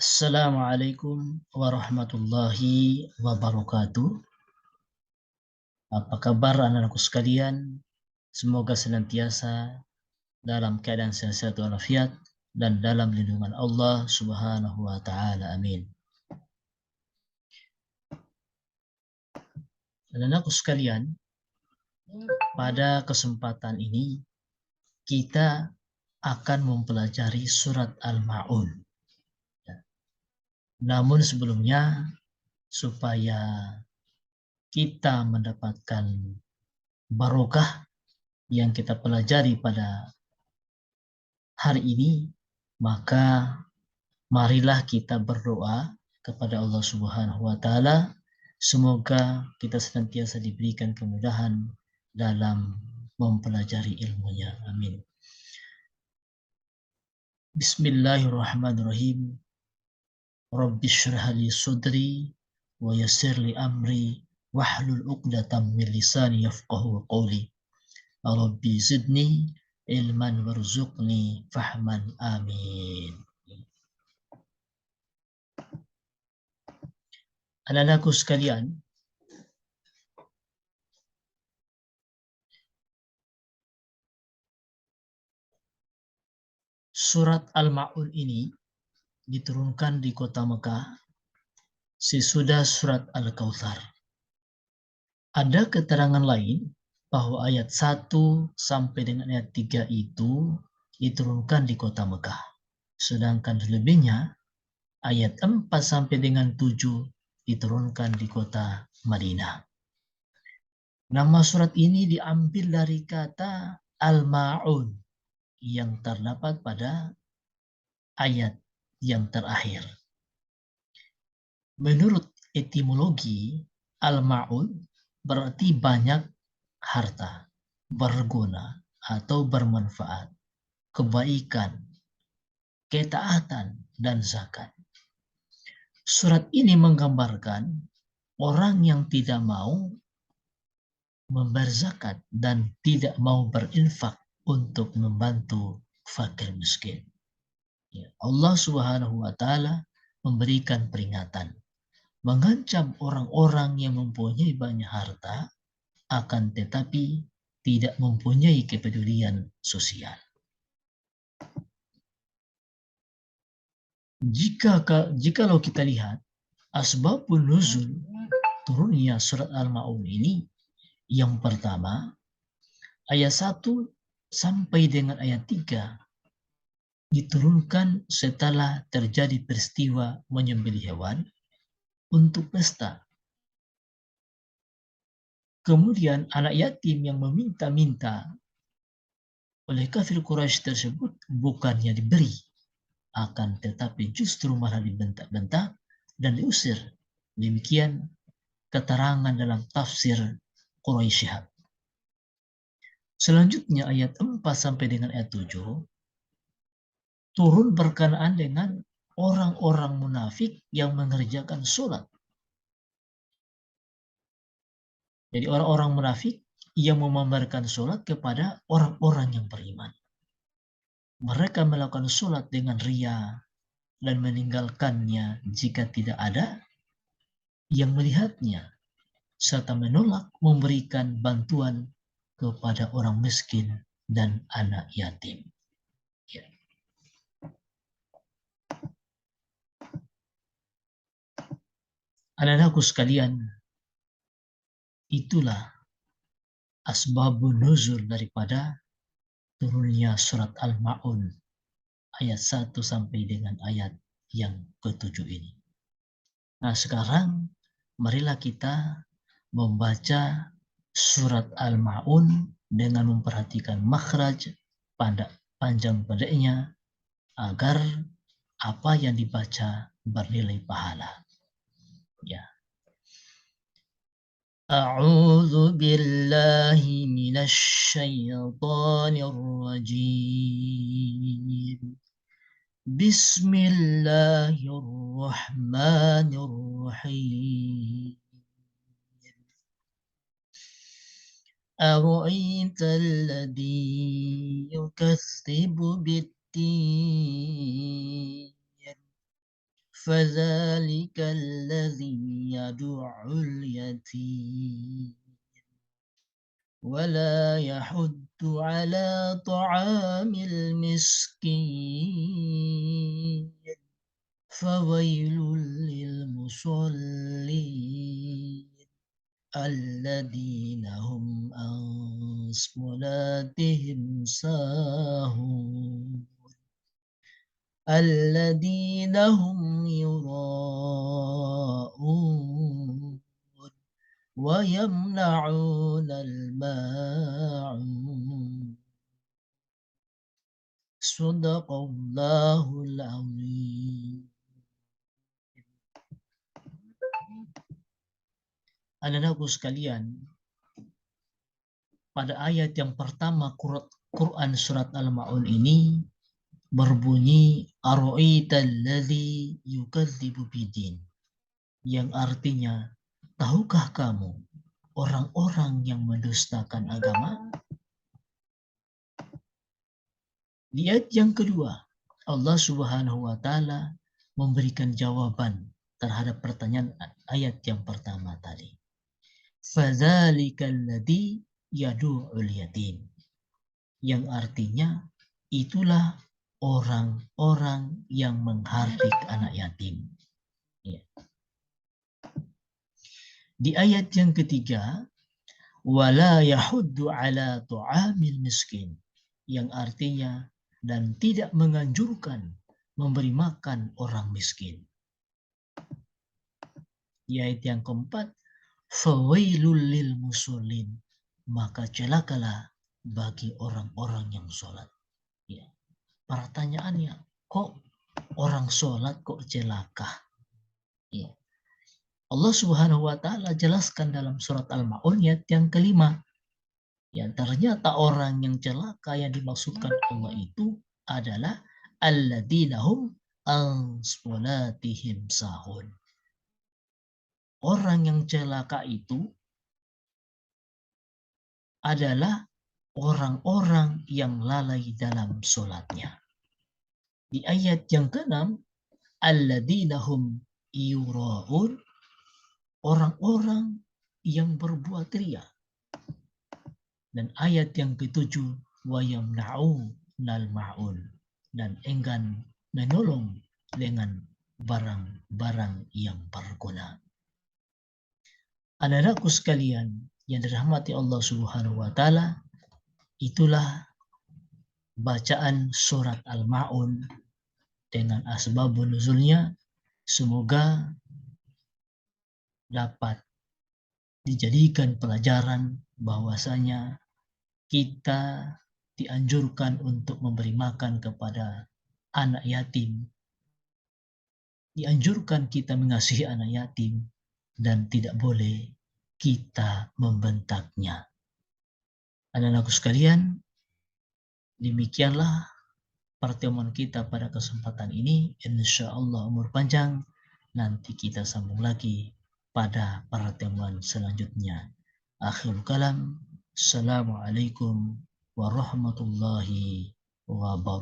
Assalamualaikum warahmatullahi wabarakatuh. Apa kabar anak-anakku sekalian? Semoga senantiasa dalam keadaan sehat walafiat dan dalam lindungan Allah Subhanahu wa taala. Amin. Anak-anakku sekalian, pada kesempatan ini kita akan mempelajari surat Al-Ma'un. Namun sebelumnya, supaya kita mendapatkan barokah yang kita pelajari pada hari ini, maka marilah kita berdoa kepada Allah Subhanahu wa taala, semoga kita senantiasa diberikan kemudahan dalam mempelajari ilmunya. Amin. Bismillahirrahmanirrahim. Rabbi shrah li sudri wa yassir li amri wahlul 'uqdatam min lisani yafqahu qawli. Rabbi zidni ilman warzuqni fahman. Amin. Anak-anakku sekalian, surat Al-Ma'un ini diturunkan di kota Mekah sesudah surat Al-Kautsar. Ada keterangan lain bahwa ayat 1 sampai dengan ayat 3 itu diturunkan di kota Mekah. Sedangkan selebihnya ayat 4 sampai dengan 7 diturunkan di kota Madinah. Nama surat ini diambil dari kata Al-Ma'un yang terdapat pada ayat yang terakhir. Menurut etimologi, Al-Ma'un berarti banyak harta, berguna, atau bermanfaat, kebaikan, ketaatan, dan zakat. Surat ini menggambarkan orang yang tidak mau membayar zakat dan tidak mau berinfak untuk membantu fakir miskin. Allah Subhanahu wa taala memberikan peringatan, mengancam orang-orang yang mempunyai banyak harta akan tetapi tidak mempunyai kepedulian sosial. Jikalau kita lihat asbabun nuzul turunnya surat Al-Ma'un ini, yang pertama ayat 1 sampai dengan ayat 3 diturunkan setelah terjadi peristiwa menyembelih hewan untuk pesta. Kemudian anak yatim yang meminta-minta oleh kafir Quraisy tersebut bukannya diberi, akan tetapi justru malah dibentak-bentak dan diusir. Demikian keterangan dalam tafsir Quraisy Shihab. Selanjutnya ayat 4 sampai dengan ayat 7 turun berkenaan dengan orang-orang munafik yang mengerjakan sholat. Jadi orang-orang munafik yang memamerkan sholat kepada orang-orang yang beriman. Mereka melakukan sholat dengan ria dan meninggalkannya jika tidak ada yang melihatnya, serta menolak memberikan bantuan kepada orang miskin dan anak yatim. Ya. Anak-anakku sekalian, itulah asbabun nuzul daripada turunnya surat Al-Ma'un ayat 1 sampai dengan ayat yang ke-7 ini. Nah, sekarang marilah kita membaca surat Al-Ma'un dengan memperhatikan makhraj pada panjang pendeknya agar apa yang dibaca bernilai pahala. Ya. A'udzu billahi minasy syaithanir rajim. Bismillahirrahmanirrahim. أرأيت الذي يكذب بالدين فذلك الذي يدع اليتيم ولا يحض على طعام المسكين فويل للمصلين الذين هم عن صلاتهم ساهون الذين هم يراءون ويمنعون الماعون صدق الله العظيم. Anak-anakku sekalian, pada ayat yang pertama Quran surat Al-Ma'un ini berbunyi Aro'aital ladzi yukadzibu bidin, yang artinya, tahukah kamu orang-orang yang mendustakan agama? Di ayat yang kedua, Allah Subhanahu wa taala memberikan jawaban terhadap pertanyaan ayat yang pertama tadi. Fadzalikal ladzi yadu'ul yatim, yang artinya itulah orang-orang yang menghardik anak yatim. Ya. Di ayat yang ketiga, wala yahuddu ala tu'amil miskin, yang artinya dan tidak menganjurkan memberi makan orang miskin. Di ayat yang keempat, fawailul lil musallin, maka celakalah bagi orang-orang yang sholat. Ya. Pertanyaannya, kok orang sholat kok celaka? Ya. Allah Subhanahu wa taala jelaskan dalam surat Al-Ma'un ayat yang kelima. Ya, ternyata orang yang celaka yang dimaksudkan Allah itu adalah alladzina hum an sholatihim sahun. Orang yang celaka itu adalah orang-orang yang lalai dalam sholatnya. Di ayat yang ke-6, alladzina hum yura'un, orang-orang yang berbuat riya. Dan ayat yang ke-7, wa yamna'unal ma'un, dan enggan menolong dengan barang-barang yang berguna. Anak-anakku sekalian yang dirahmati Allah Subhanahu wa taala, itulah bacaan surat Al-Ma'un dengan asbabun nuzulnya. Semoga dapat dijadikan pelajaran bahwasanya kita dianjurkan untuk memberi makan kepada anak yatim. Dianjurkan kita mengasihi anak yatim dan tidak boleh kita membentaknya. Anak-anakku sekalian, demikianlah pertemuan kita pada kesempatan ini. Insya Allah umur panjang. Nanti kita sambung lagi pada pertemuan selanjutnya. Akhirul kalam. Assalamualaikum warahmatullahi wabarakatuh.